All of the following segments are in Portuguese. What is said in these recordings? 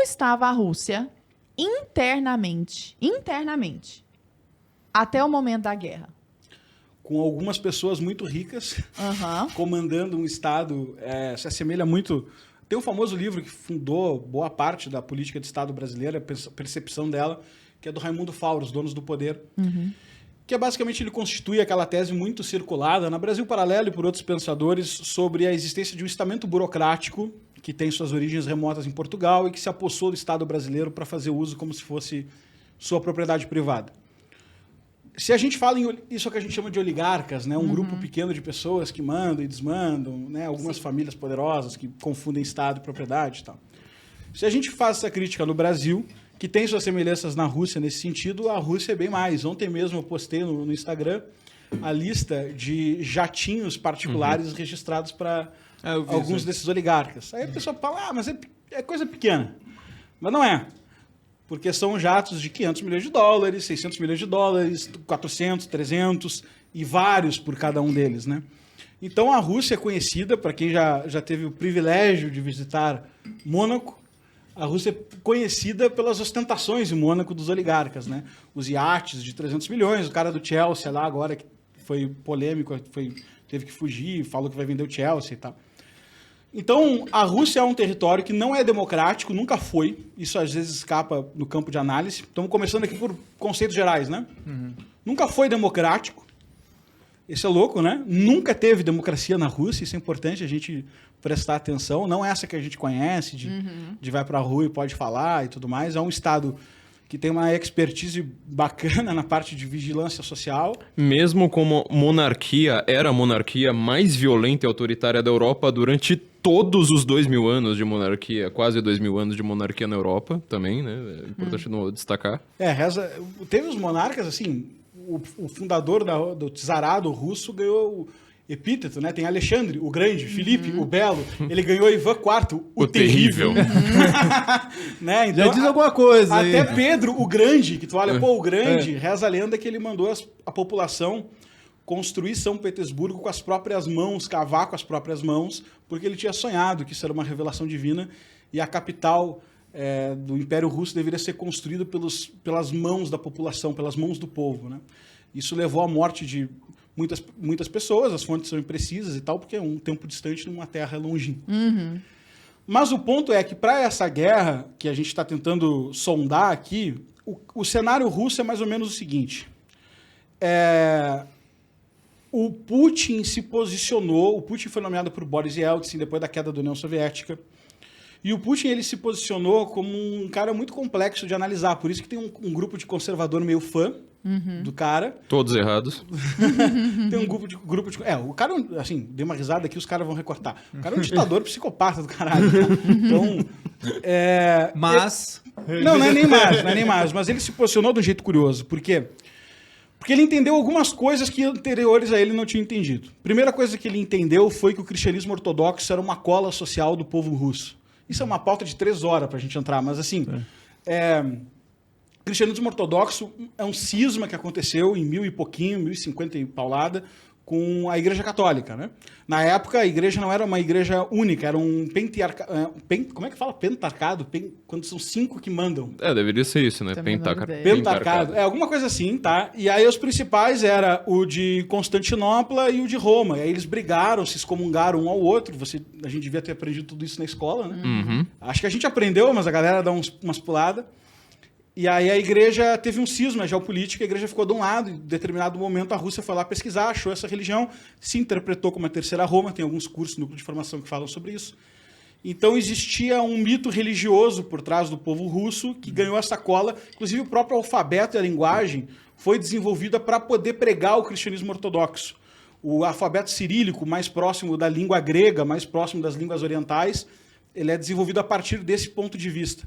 estava a Rússia internamente, até o momento da guerra? Com algumas pessoas muito ricas, comandando um Estado, se assemelha muito... Tem um famoso livro que fundou boa parte da política de Estado brasileira, a percepção dela, que é do Raimundo Fauro, Os Donos do Poder, que é basicamente ele constitui aquela tese muito circulada na Brasil Paralelo e por outros pensadores sobre a existência de um estamento burocrático que tem suas origens remotas em Portugal e que se apossou do Estado brasileiro para fazer uso como se fosse sua propriedade privada. Se a gente fala em isso que a gente chama de oligarcas, né? Um grupo pequeno de pessoas que mandam e desmandam, né? Algumas famílias poderosas que confundem Estado e propriedade e tal. Se a gente faz essa crítica no Brasil, que tem suas semelhanças na Rússia nesse sentido, a Rússia é bem mais. Ontem mesmo eu postei no Instagram a lista de jatinhos particulares registrados para alguns desses oligarcas. Aí a pessoa fala, mas é coisa pequena. Mas não é. Porque são jatos de 500 milhões de dólares, 600 milhões de dólares, 400, 300 e vários por cada um deles, né? Então a Rússia é conhecida, para quem já teve o privilégio de visitar Mônaco, a Rússia é conhecida pelas ostentações em Mônaco dos oligarcas, né? Os iates de 300 milhões, o cara do Chelsea lá agora, que foi polêmico, teve que fugir, falou que vai vender o Chelsea e tal. Então, a Rússia é um território que não é democrático, nunca foi. Isso às vezes escapa no campo de análise. Estamos começando aqui por conceitos gerais, né? Nunca foi democrático. Isso é louco, né? Nunca teve democracia na Rússia, isso é importante a gente prestar atenção. Não é essa que a gente conhece, de vai para a rua e pode falar e tudo mais. É um Estado que tem uma expertise bacana na parte de vigilância social. Mesmo como monarquia, era a monarquia mais violenta e autoritária da Europa durante todos os 2000 anos de monarquia, quase 2000 anos de monarquia na Europa também, né? É importante destacar. Teve os monarcas, assim, o fundador do czarado russo ganhou o epíteto, né? Tem Alexandre, o Grande, Filipe, o Belo, ele ganhou Ivan IV, o Terrível. Né? Então, já diz alguma coisa até aí. Pedro, o Grande, que tu olha, o Grande, reza a lenda que ele mandou a população construir São Petersburgo com as próprias mãos, cavar com as próprias mãos, porque ele tinha sonhado que isso era uma revelação divina e a capital do Império Russo deveria ser construída pelas mãos da população, pelas mãos do povo, né? Isso levou à morte de muitas pessoas, as fontes são imprecisas e tal, porque é um tempo distante numa terra longínqua. Mas o ponto é que para essa guerra que a gente está tentando sondar aqui, o cenário russo é mais ou menos o seguinte. O Putin se posicionou, o Putin foi nomeado por Boris Yeltsin depois da queda da União Soviética, e o Putin ele se posicionou como um cara muito complexo de analisar, por isso que tem um grupo de conservador meio fã do cara. Todos errados. Tem um grupo de... o cara, assim, dei uma risada aqui, os caras vão recortar. O cara é um ditador psicopata do caralho. Tá? Então... Mas... Não é nem mais, mas ele se posicionou de um jeito curioso, por quê? Porque ele entendeu algumas coisas que anteriores a ele não tinha entendido. Primeira coisa que ele entendeu foi que o cristianismo ortodoxo era uma cola social do povo russo. Isso é uma pauta de 3 horas para a gente entrar, mas assim... O cristianismo ortodoxo é um cisma que aconteceu em 1000 e pouquinho, 1050 e paulada, com a Igreja Católica, né? Na época, a igreja não era uma igreja única, era um como é que fala? Pentarcado? Quando são 5 que mandam. Deveria ser isso, né? Pentarcado. Alguma coisa assim, tá? E aí os principais era o de Constantinopla e o de Roma. E aí eles brigaram, se excomungaram um ao outro. A gente devia ter aprendido tudo isso na escola, né? Acho que a gente aprendeu, mas a galera dá umas puladas. E aí a igreja teve um cisma geopolítico, a igreja ficou de um lado, em determinado momento a Rússia foi lá pesquisar, achou essa religião, se interpretou como a Terceira Roma, tem alguns cursos no núcleo de formação que falam sobre isso. Então existia um mito religioso por trás do povo russo que ganhou essa cola, inclusive o próprio alfabeto e a linguagem foi desenvolvida para poder pregar o cristianismo ortodoxo. O alfabeto cirílico, mais próximo da língua grega, mais próximo das línguas orientais, ele é desenvolvido a partir desse ponto de vista.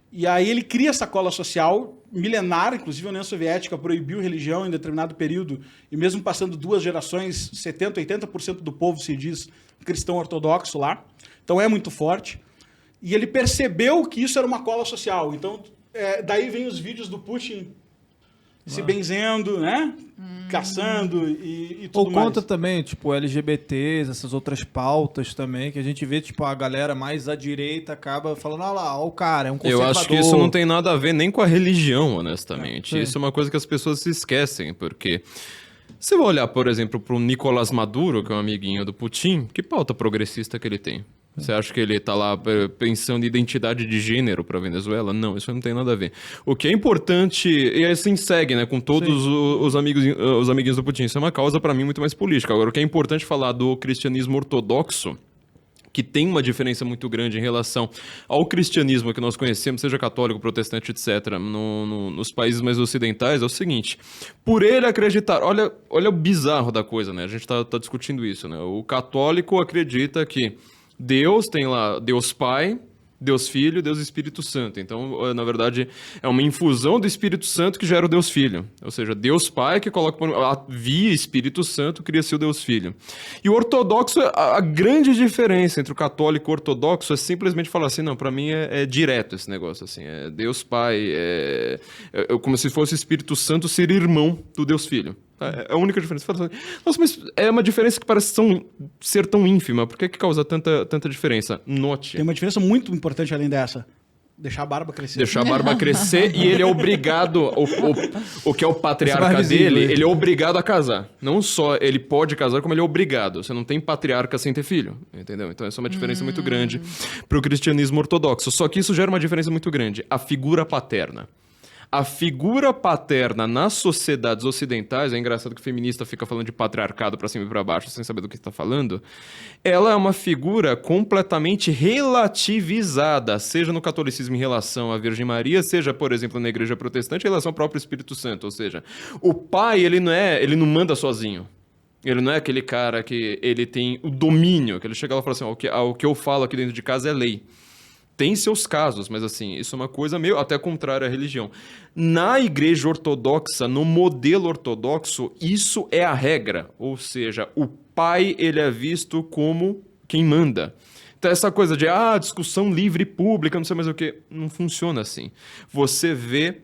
E aí ele cria essa cola social milenar, inclusive a União Soviética proibiu religião em determinado período, e mesmo passando 2 gerações, 70%, 80% do povo se diz cristão ortodoxo lá. Então é muito forte. E ele percebeu que isso era uma cola social. Então, daí vem os vídeos do Putin se benzendo, né? caçando e tudo Ou mais. conta também, tipo, LGBTs, essas outras pautas também, que a gente vê, tipo, a galera mais à direita acaba falando, olha lá, ó, o cara, é um Eu conservador. acho que isso não tem nada a ver nem com a religião, honestamente. É, Isso é uma coisa que as pessoas se esquecem, porque você vai olhar, por exemplo, para o Nicolás Maduro, que é um amiguinho do Putin, que pauta progressista que ele tem? Você acha que ele tá lá pensando em identidade de gênero para Venezuela? Não, isso não tem nada a ver. O que é importante, e assim segue, né, com todos os amiguinhos do Putin, isso é uma causa para mim muito mais política. Agora, o que é importante falar do cristianismo ortodoxo, que tem uma diferença muito grande em relação ao cristianismo que nós conhecemos, seja católico, protestante, etc., nos países mais ocidentais, é o seguinte: por ele acreditar, olha o bizarro da coisa, né? A gente tá discutindo isso, né? O católico acredita que Deus tem lá Deus Pai, Deus Filho, Deus Espírito Santo. Então, na verdade, é uma infusão do Espírito Santo que gera o Deus Filho. Ou seja, Deus Pai que coloca via Espírito Santo cria-se o Deus Filho. E o ortodoxo, a grande diferença entre o católico e o ortodoxo é simplesmente falar assim, não, para mim é direto esse negócio, assim, é Deus Pai, é como se fosse o Espírito Santo ser irmão do Deus Filho. É a única diferença. Você fala assim, nossa, mas é uma diferença que parece ser tão ínfima. Por que causa tanta diferença? Note. Tem uma diferença muito importante além dessa. Deixar a barba crescer. Deixar a barba crescer e ele é obrigado, o que é o patriarca dele, ele é obrigado a casar. Não só ele pode casar, como ele é obrigado. Você não tem patriarca sem ter filho, entendeu? Então essa é uma diferença muito grande para o cristianismo ortodoxo. Só que isso gera uma diferença muito grande. A figura paterna. A figura paterna nas sociedades ocidentais, é engraçado que o feminista fica falando de patriarcado pra cima e pra baixo sem saber do que está falando, ela é uma figura completamente relativizada, seja no catolicismo em relação à Virgem Maria, seja, por exemplo, na igreja protestante em relação ao próprio Espírito Santo, ou seja, o pai, ele não manda sozinho. Ele não é aquele cara que ele tem o domínio, que ele chega lá e fala assim, o que eu falo aqui dentro de casa é lei. Tem seus casos, mas assim, isso é uma coisa meio até contrária à religião. Na igreja ortodoxa, no modelo ortodoxo, isso é a regra. Ou seja, o pai, ele é visto como quem manda. Então essa coisa de, discussão livre e pública, não sei mais o que, não funciona assim. Você vê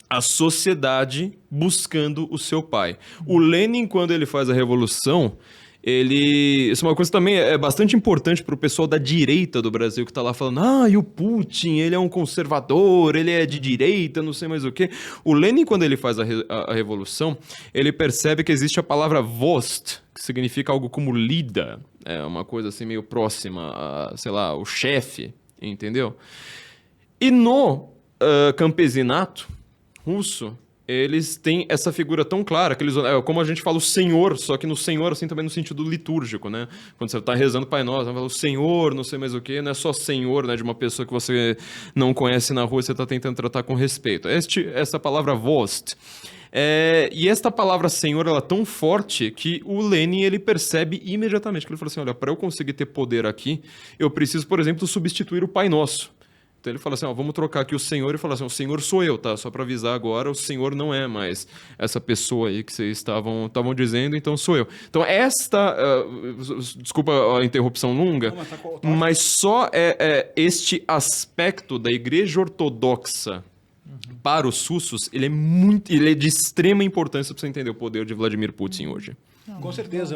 a sociedade buscando o seu pai. O Lenin, quando ele faz a revolução, isso é uma coisa também bastante importante para o pessoal da direita do Brasil que está lá falando, e o Putin, ele é um conservador, ele é de direita, não sei mais o quê. O Lenin, quando ele faz a revolução, ele percebe que existe a palavra vost, que significa algo como lida, é uma coisa assim meio próxima a, sei lá, o chefe, entendeu? E no campesinato russo, eles têm essa figura tão clara, que eles, como a gente fala o Senhor, só que no Senhor, assim, também no sentido litúrgico, né? Quando você está rezando Pai Nosso, você fala o Senhor, não sei mais o quê, não é só Senhor, né, de uma pessoa que você não conhece na rua, você está tentando tratar com respeito. Essa palavra vost. E esta palavra Senhor, ela é tão forte que o Lenin, ele percebe imediatamente, que ele fala assim, olha, para eu conseguir ter poder aqui, eu preciso, por exemplo, substituir o Pai Nosso. Então ele fala assim, vamos trocar aqui o Senhor, e fala assim, o Senhor sou eu, tá? Só para avisar agora, o Senhor não é mais essa pessoa aí que vocês estavam dizendo, então sou eu. Então desculpa a interrupção longa, mas só este aspecto da igreja ortodoxa para os russos, ele é de extrema importância para você entender o poder de Vladimir Putin hoje. Com certeza.